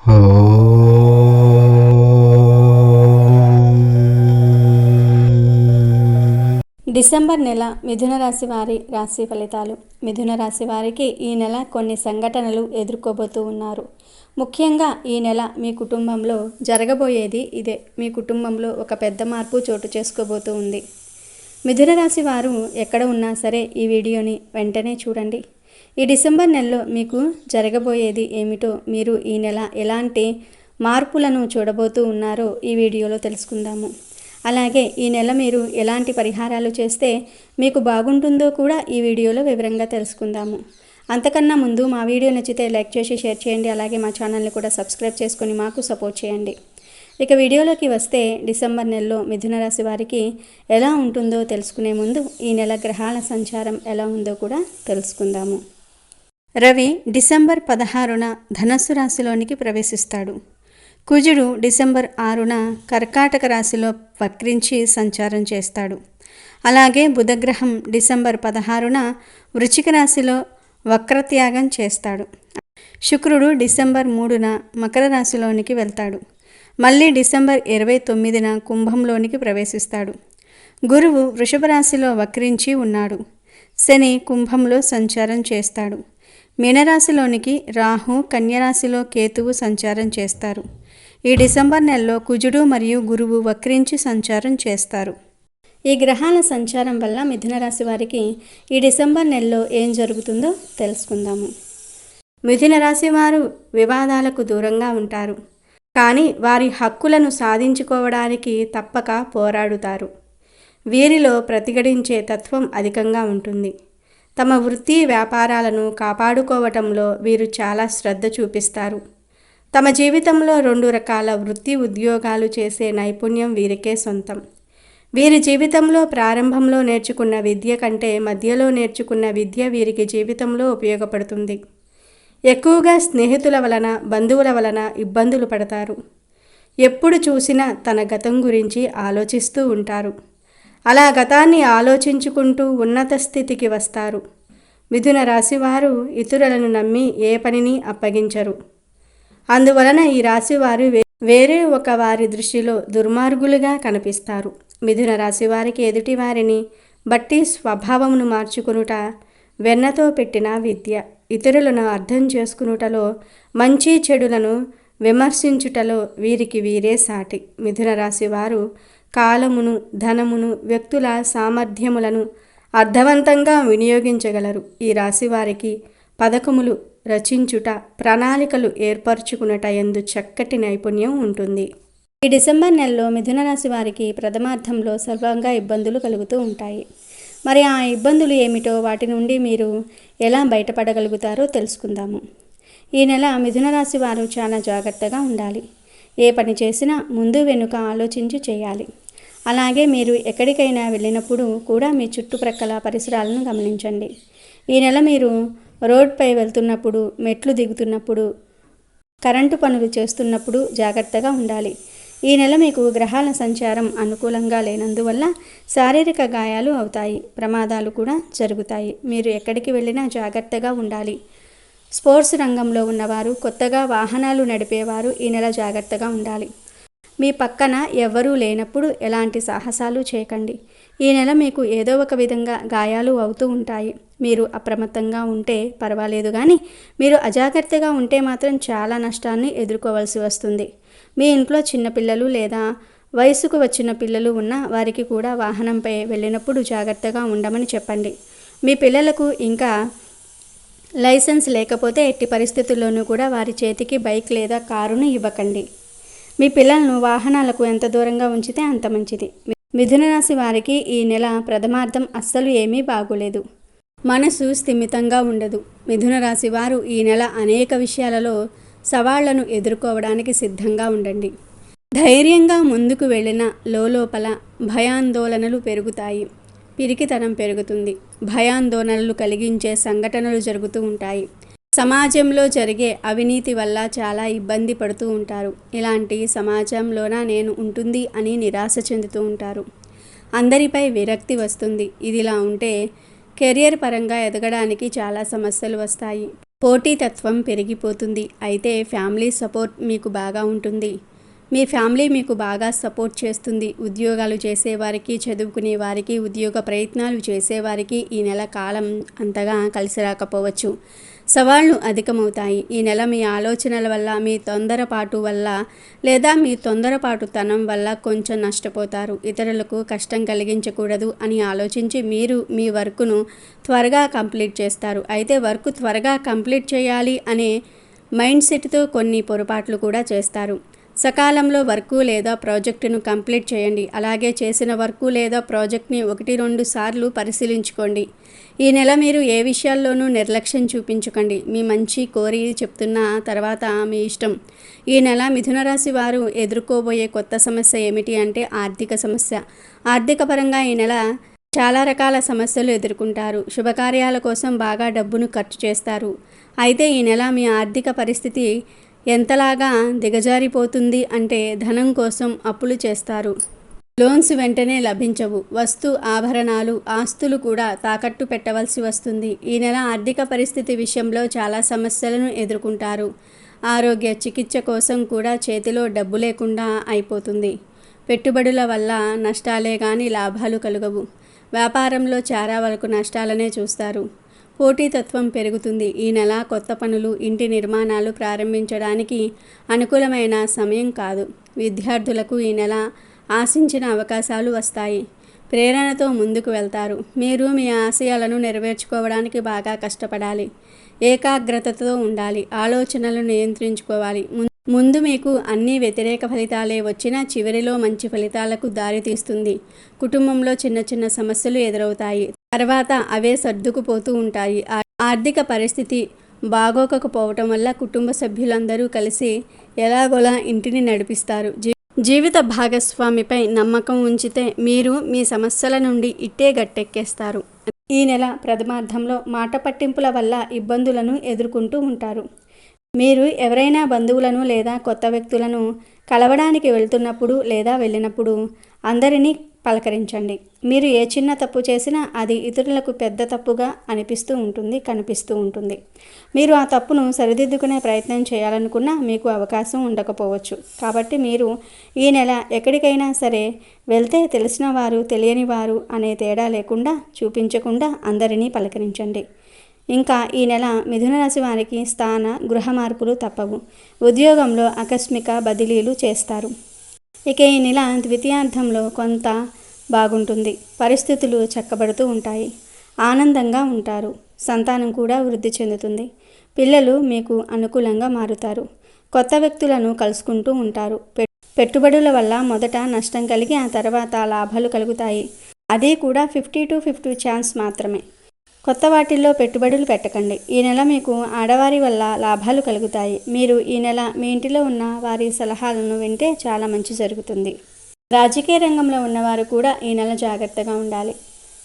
December నెల మిథున రాశి వారి రాశి ఫలితాలు. మిథున రాశి వారికి ఈ నెల కొన్ని సంఘటనలు ఎదుర్కోబోతూ ఉన్నారు. ముఖ్యంగా ఈ నెల మీ కుటుంబంలో జరగబోయేది ఇదే. మీ కుటుంబంలో ఒక పెద్ద మార్పు చోటు చేసుకోబోతూ ఉంది. మిథున రాశి వారు ఎక్కడ ఉన్నా సరే ఈ వీడియోని వెంటనే చూడండి. ఈ డిసెంబర్ నెలలో మీకు జరగబోయేది ఏమిటో, మీరు ఈ నెల ఎలాంటి మార్పులను చూడబోతూ ఉన్నారో ఈ వీడియోలో తెలుసుకుందాము. అలాగే ఈ నెల మీరు ఎలాంటి పరిహారాలు చేస్తే మీకు బాగుంటుందో కూడా ఈ వీడియోలో వివరంగా తెలుసుకుందాము. అంతకన్నా ముందు మా వీడియో నచ్చితే లైక్ చేసి షేర్ చేయండి. అలాగే మా ఛానల్ని కూడా సబ్స్క్రైబ్ చేసుకొని మాకు సపోర్ట్ చేయండి. ఇక వీడియోలోకి వస్తే, డిసెంబర్ నెలలో మిథున రాశి వారికి ఎలా ఉంటుందో తెలుసుకునే ముందు ఈ నెల గ్రహాల సంచారం ఎలా ఉందో కూడా తెలుసుకుందాము. రవి డిసెంబర్ 16న ధనస్సు రాశిలోనికి ప్రవేశిస్తాడు. కుజుడు డిసెంబర్ 6న కర్కాటక రాశిలో వక్రించి సంచారం చేస్తాడు. అలాగే బుధగ్రహం డిసెంబర్ 16న వృశ్చిక రాశిలో వక్రత్యాగం చేస్తాడు. శుక్రుడు డిసెంబర్ 3న మకర రాశిలోనికి వెళ్తాడు. మళ్ళీ డిసెంబర్ 29న కుంభంలోనికి ప్రవేశిస్తాడు. గురువు వృషభ రాశిలో వక్రించి ఉన్నాడు. శని కుంభంలో సంచారం చేస్తాడు. మీనరాశిలోనికి రాహు, కన్యరాశిలో కేతువు సంచారం చేస్తారు. ఈ డిసెంబర్ నెలలో కుజుడు మరియు గురువు వక్రించి సంచారం చేస్తారు. ఈ గ్రహాల సంచారం వల్ల మిథున రాశి వారికి ఈ డిసెంబర్ నెలలో ఏం జరుగుతుందో తెలుసుకుందాము. మిథున రాశి వారు వివాదాలకు దూరంగా ఉంటారు, కానీ వారి హక్కులను సాధించుకోవడానికి తప్పక పోరాడుతారు. వీరిలో ప్రతిఘటించే తత్వం అధికంగా ఉంటుంది. తమ వృత్తి వ్యాపారాలను కాపాడుకోవటంలో వీరు చాలా శ్రద్ధ చూపిస్తారు. తమ జీవితంలో 2 రకాల వృత్తి ఉద్యోగాలు చేసే నైపుణ్యం వీరికే సొంతం. వీరి జీవితంలో ప్రారంభంలో నేర్చుకున్న విద్య కంటే మధ్యలో నేర్చుకున్న విద్య వీరికి జీవితంలో ఉపయోగపడుతుంది. ఎక్కువగా స్నేహితుల వలన, బంధువుల వలన ఇబ్బందులు పడతారు. ఎప్పుడు చూసినా తన గతం గురించి ఆలోచిస్తూ ఉంటారు. అలా గతాన్ని ఆలోచించుకుంటూ ఉన్నత స్థితికి వస్తారు. మిథున రాశివారు ఇతరులను నమ్మి ఏ పనిని అప్పగించరు. అందువలన ఈ రాశివారు వేరే ఒక వారి దృష్టిలో దుర్మార్గులుగా కనిపిస్తారు. మిథున రాశి వారికి ఎదుటి వారిని బట్టి స్వభావమును మార్చుకునుట వెన్నతో పెట్టిన విద్య. ఇతరులను అర్థం చేసుకునుటలో, మంచి చెడులను విమర్శించుటలో వీరికి వీరే సాటి. మిథున రాశి వారు కాలమును, ధనమును, వ్యక్తుల సామర్థ్యములను అర్థవంతంగా వినియోగించగలరు. ఈ రాశి వారికి పథకములు రచించుట, ప్రణాళికలు ఏర్పరచుకున్నట యందు చక్కటి నైపుణ్యం ఉంటుంది. ఈ డిసెంబర్ నెలలో మిథున రాశి వారికి ప్రథమార్థంలో స్వల్పంగా ఇబ్బందులు కలుగుతూ ఉంటాయి. మరి ఆ ఇబ్బందులు ఏమిటో, వాటి నుండి మీరు ఎలా బయటపడగలుగుతారో తెలుసుకుందాము. ఈ నెల మిథున రాశి వారు చాలా జాగ్రత్తగా ఉండాలి. ఏ పని చేసినా ముందు వెనుక ఆలోచించి చేయాలి. అలాగే మీరు ఎక్కడికైనా వెళ్ళినప్పుడు కూడా మీ చుట్టుప్రక్కల పరిసరాలను గమనించండి. ఈ నెల మీరు రోడ్పై వెళ్తున్నప్పుడు, మెట్లు దిగుతున్నప్పుడు, కరెంటు పనులు చేస్తున్నప్పుడు జాగ్రత్తగా ఉండాలి. ఈ నెల మీకు గ్రహాల సంచారం అనుకూలంగా లేనందువల్ల శారీరక గాయాలు అవుతాయి, ప్రమాదాలు కూడా జరుగుతాయి. మీరు ఎక్కడికి వెళ్ళినా జాగ్రత్తగా ఉండాలి. స్పోర్ట్స్ రంగంలో ఉన్నవారు, కొత్తగా వాహనాలు నడిపేవారు ఈ నెల జాగ్రత్తగా ఉండాలి. మీ పక్కన ఎవ్వరూ లేనప్పుడు ఎలాంటి సాహసాలు చేయకండి. ఈ నెల మీకు ఏదో ఒక విధంగా గాయాలు అవుతూ ఉంటాయి. మీరు అప్రమత్తంగా ఉంటే పర్వాలేదు, కానీ మీరు అజాగ్రత్తగా ఉంటే మాత్రం చాలా నష్టాన్ని ఎదుర్కోవాల్సి వస్తుంది. మీ ఇంట్లో చిన్నపిల్లలు లేదా వయసుకు వచ్చిన పిల్లలు ఉన్న వారికి కూడా వాహనంపై వెళ్ళినప్పుడు జాగ్రత్తగా ఉండమని చెప్పండి. మీ పిల్లలకు ఇంకా లైసెన్స్ లేకపోతే ఎట్టి పరిస్థితుల్లోనూ కూడా వారి చేతికి బైక్ లేదా కారును ఇవ్వకండి. మీ పిల్లలను వాహనాలకు ఎంత దూరంగా ఉంచితే అంత మంచిది. మిథున రాశి వారికి ఈ నెల ప్రథమార్థం అస్సలు ఏమీ బాగోలేదు. మనసు స్థిమితంగా ఉండదు. మిథున రాశి వారు ఈ నెల అనేక విషయాలలో సవాళ్లను ఎదుర్కోవడానికి సిద్ధంగా ఉండండి. ధైర్యంగా ముందుకు వెళ్ళిన లోపల భయాందోళనలు పెరుగుతాయి. పిరికితనం పెరుగుతుంది. భయాందోళనలు కలిగించే సంఘటనలు జరుగుతూ ఉంటాయి. సమాజంలో జరిగే అవినీతి వల్ల చాలా ఇబ్బంది పడుతూ ఉంటారు. ఇలాంటి సమాజంలోన నేను ఉంటుంది అని నిరాశ చెందుతూ ఉంటారు. అందరిపై విరక్తి వస్తుంది. ఇదిలా ఉంటే కెరియర్ పరంగా ఎదగడానికి చాలా సమస్యలు వస్తాయి. పోటీతత్వం పెరిగిపోతుంది. అయితే ఫ్యామిలీ సపోర్ట్ మీకు బాగా ఉంటుంది. మీ ఫ్యామిలీ మీకు బాగా సపోర్ట్ చేస్తుంది. ఉద్యోగాలు చేసేవారికి, చదువుకునే వారికి, ఉద్యోగ ప్రయత్నాలు చేసేవారికి ఈ నెల కాలం అంతగా కలిసి రాకపోవచ్చు. సవాళ్లు అధికమవుతాయి. ఈ నెల మీ ఆలోచనల వల్ల, మీ తొందరపాటు వల్ల లేదా మీ తొందరపాటుతనం వల్ల కొంచెం నష్టపోతారు. ఇతరులకు కష్టం కలిగించకూడదు అని ఆలోచించి మీరు మీ వర్క్ను త్వరగా కంప్లీట్ చేస్తారు. అయితే వర్క్ త్వరగా కంప్లీట్ చేయాలి అనే మైండ్ సెట్తో కొన్ని పొరపాట్లు కూడా చేస్తారు. సకాలంలో వర్కు లేదా ప్రాజెక్టును కంప్లీట్ చేయండి. అలాగే చేసిన వర్కు లేదా ప్రాజెక్ట్ని 1-2 సార్లు పరిశీలించుకోండి. ఈ నెల మీరు ఏ విషయాల్లోనూ నిర్లక్ష్యం చూపించకండి. మీ మంచి కోరి చెప్తున్న తర్వాత మీ ఇష్టం. ఈ నెల మిథున రాశి వారు ఎదుర్కోబోయే కొత్త సమస్య ఏమిటి అంటే ఆర్థిక సమస్య. ఆర్థిక పరంగా ఈ నెల చాలా రకాల సమస్యలు ఎదుర్కొంటారు. శుభకార్యాల కోసం బాగా డబ్బును ఖర్చు చేస్తారు. అయితే ఈ నెల మీ ఆర్థిక పరిస్థితి ఎంతలాగా దిగజారిపోతుంది అంటే ధనం కోసం అప్పులు చేస్తారు. లోన్స్ వెంటనే లభించవు. వస్తు ఆభరణాలు, ఆస్తులు కూడా తాకట్టు పెట్టవలసి వస్తుంది. ఈ నెల ఆర్థిక పరిస్థితి విషయంలో చాలా సమస్యలను ఎదుర్కొంటారు. ఆరోగ్య చికిత్స కోసం కూడా చేతిలో డబ్బు లేకుండా అయిపోతుంది. పెట్టుబడుల వల్ల నష్టాలే కానీ లాభాలు కలుగవు. వ్యాపారంలో చాలా వరకు నష్టాలనే చూస్తారు. పోటీతత్వం పెరుగుతుంది. ఈ నెల కొత్త పనులు, ఇంటి నిర్మాణాలు ప్రారంభించడానికి అనుకూలమైన సమయం కాదు. విద్యార్థులకు ఈ నెల ఆశించిన అవకాశాలు వస్తాయి. ప్రేరణతో ముందుకు వెళ్తారు. మీరు మీ ఆశయాలను నెరవేర్చుకోవడానికి బాగా కష్టపడాలి. ఏకాగ్రతతో ఉండాలి. ఆలోచనలను నియంత్రించుకోవాలి. ముందు మీకు అన్ని వ్యతిరేక ఫలితాలే వచ్చినా చివరిలో మంచి ఫలితాలకు దారితీస్తుంది. కుటుంబంలో చిన్న చిన్న సమస్యలు ఎదురవుతాయి. తర్వాత అవే సర్దుకుపోతూ ఉంటాయి. ఆర్థిక పరిస్థితి బాగోకపోవటం వల్ల కుటుంబ సభ్యులందరూ కలిసి ఎలాగోలా ఇంటిని నడిపిస్తారు. జీవిత భాగస్వామిపై నమ్మకం ఉంచితే మీరు మీ సమస్యల నుండి ఇట్టే గట్టెక్కేస్తారు. ఈ నెల ప్రథమార్థంలో మాట పట్టింపుల వల్ల ఇబ్బందులను ఎదుర్కొంటూ ఉంటారు. మీరు ఎవరైనా బంధువులను లేదా కొత్త వ్యక్తులను కలవడానికి వెళ్తున్నప్పుడు లేదా వెళ్ళినప్పుడు అందరినీ పలకరించండి. మీరు ఏ చిన్న తప్పు చేసినా అది ఇతరులకు పెద్ద తప్పుగా కనిపిస్తూ ఉంటుంది. మీరు ఆ తప్పును సరిదిద్దుకునే ప్రయత్నం చేయాలనుకున్నా మీకు అవకాశం ఉండకపోవచ్చు. కాబట్టి మీరు ఈ నెల ఎక్కడికైనా సరే వెళ్తే తెలిసిన వారు, తెలియని వారు అనే తేడా లేకుండా చూపించకుండా అందరినీ పలకరించండి. ఇంకా ఈ నెల మిథున రాశి వారికి స్థాన, గృహ మార్పులు తప్పవు. ఉద్యోగంలో ఆకస్మిక బదిలీలు చేస్తారు. ఇక ఈ నెల ద్వితీయార్థంలో కొంత బాగుంటుంది. పరిస్థితులు చక్కబడుతూ ఉంటాయి. ఆనందంగా ఉంటారు. సంతానం కూడా వృద్ధి చెందుతుంది. పిల్లలు మీకు అనుకూలంగా మారుతారు. కొత్త వ్యక్తులను కలుసుకుంటూ ఉంటారు. పెట్టుబడుల వల్ల మొదట నష్టం కలిగి ఆ తర్వాత లాభాలు కలుగుతాయి. అది కూడా 50-50 ఛాన్స్ మాత్రమే. కొత్త వాటిల్లో పెట్టుబడులు పెట్టకండి. ఈ నెల మీకు ఆడవారి వల్ల లాభాలు కలుగుతాయి. మీరు ఈ నెల మీ ఇంటిలో ఉన్న వారి సలహాలను వింటే చాలా మంచి జరుగుతుంది. రాజకీయ రంగంలో ఉన్నవారు కూడా ఈ నెల జాగ్రత్తగా ఉండాలి.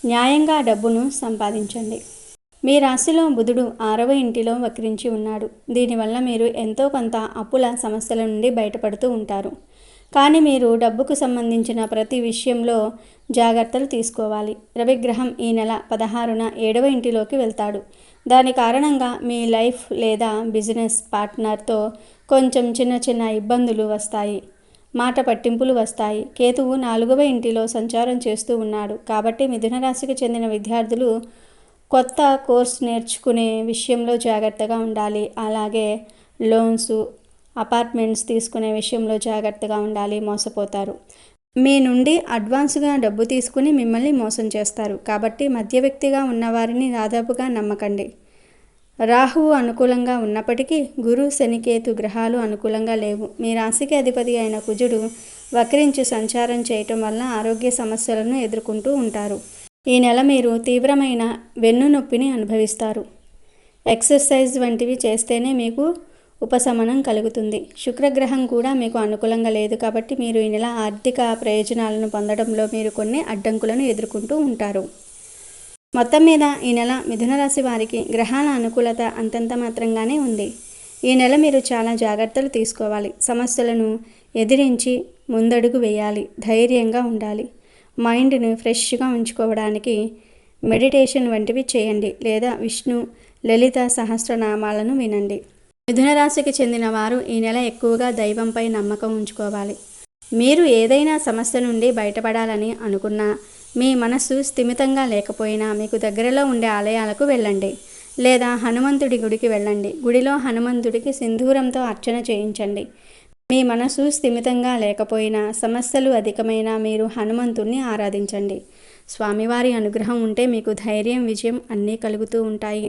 న్యాయంగా డబ్బును సంపాదించండి. మీ రాశిలో బుధుడు 6వ ఇంటిలో వక్రించి ఉన్నాడు. దీనివల్ల మీరు ఎంతో కొంత అప్పుల సమస్యల నుండి బయటపడుతూ ఉంటారు. కానీ మీరు డబ్బుకు సంబంధించిన ప్రతి విషయంలో జాగ్రత్తలు తీసుకోవాలి. రవిగ్రహం ఈ నెల 16న 7వ ఇంటిలోకి వెళ్తాడు. దాని కారణంగా మీ లైఫ్ లేదా బిజినెస్ పార్ట్నర్తో కొంచెం చిన్న ఇబ్బందులు వస్తాయి. మాట పట్టింపులు వస్తాయి. కేతువు 4వ ఇంటిలో సంచారం చేస్తూ ఉన్నాడు. కాబట్టి మిథున రాశికి చెందిన విద్యార్థులు కొత్త కోర్స్ నేర్చుకునే విషయంలో జాగ్రత్తగా ఉండాలి. అలాగే లోన్స్, అపార్ట్మెంట్స్ తీసుకునే విషయంలో జాగ్రత్తగా ఉండాలి. మోసపోతారు. మీ నుండి అడ్వాన్స్గా డబ్బు తీసుకుని మిమ్మల్ని మోసం చేస్తారు. కాబట్టి మధ్య వ్యక్తిగా ఉన్నవారిని దాదాపుగా నమ్మకండి. రాహువు అనుకూలంగా ఉన్నప్పటికీ గురు, శనికేతు గ్రహాలు అనుకూలంగా లేవు. మీ రాశికి అధిపతి అయిన కుజుడు వక్రించి సంచారం చేయటం వల్ల ఆరోగ్య సమస్యలను ఎదుర్కొంటూ ఉంటారు. ఈ నెల మీరు తీవ్రమైన వెన్ను నొప్పిని అనుభవిస్తారు. ఎక్సర్సైజ్ వంటివి చేస్తేనే మీకు ఉపశమనం కలుగుతుంది. శుక్రగ్రహం కూడా మీకు అనుకూలంగా లేదు. కాబట్టి మీరు ఈ నెల ఆర్థిక ప్రయోజనాలను పొందడంలో మీరు కొన్ని అడ్డంకులను ఎదుర్కొంటూ ఉంటారు. మొత్తం మీద ఈ నెల మిథున రాశి వారికి గ్రహాల అనుకూలత అంతంత మాత్రంగానే ఉంది. ఈ నెల మీరు చాలా జాగ్రత్తలు తీసుకోవాలి. సమస్యలను ఎదిరించి ముందడుగు వేయాలి. ధైర్యంగా ఉండాలి. మైండ్ని ఫ్రెష్గా ఉంచుకోవడానికి మెడిటేషన్ వంటివి చేయండి. లేదా విష్ణు లలిత సహస్రనామాలను వినండి. మిథున రాశికి చెందిన వారు ఈ నెల ఎక్కువగా దైవంపై నమ్మకం ఉంచుకోవాలి. మీరు ఏదైనా సమస్య నుండి బయటపడాలని అనుకున్నా, మీ మనస్సు స్థిమితంగా లేకపోయినా మీకు దగ్గరలో ఉండే ఆలయాలకు వెళ్ళండి, లేదా హనుమంతుడి గుడికి వెళ్ళండి. గుడిలో హనుమంతుడికి సింధూరంతో అర్చన చేయించండి. మీ మనసు స్థిమితంగా లేకపోయినా, సమస్యలు అధికమైనా మీరు హనుమంతుడిని ఆరాధించండి. స్వామివారి అనుగ్రహం ఉంటే మీకు ధైర్యం, విజయం అన్నీ కలుగుతూ ఉంటాయి.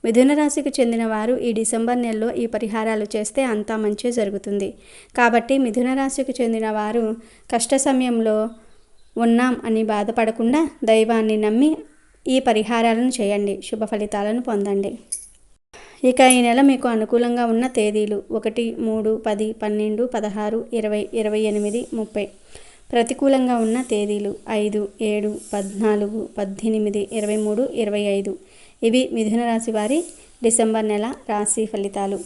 మిథున రాశికి చెందిన వారు ఈ డిసెంబర్ నెలలో ఈ పరిహారాలు చేస్తే అంతా మంచి జరుగుతుంది. కాబట్టి మిథున రాశికి చెందిన వారు కష్ట సమయంలో ఉన్నాం అని బాధపడకుండా దైవాన్ని నమ్మి ఈ పరిహారాలను చేయండి. శుభ ఫలితాలను పొందండి. ఇక ఈ నెల మీకు అనుకూలంగా ఉన్న తేదీలు 1, 3, 10, 12, 16, 20, 28, 30. ప్రతికూలంగా ఉన్న తేదీలు 5, 7, 14, 18, 23, 25. ఇవి మిథున రాశి వారి డిసెంబర్ నెల రాశి ఫలితాలు.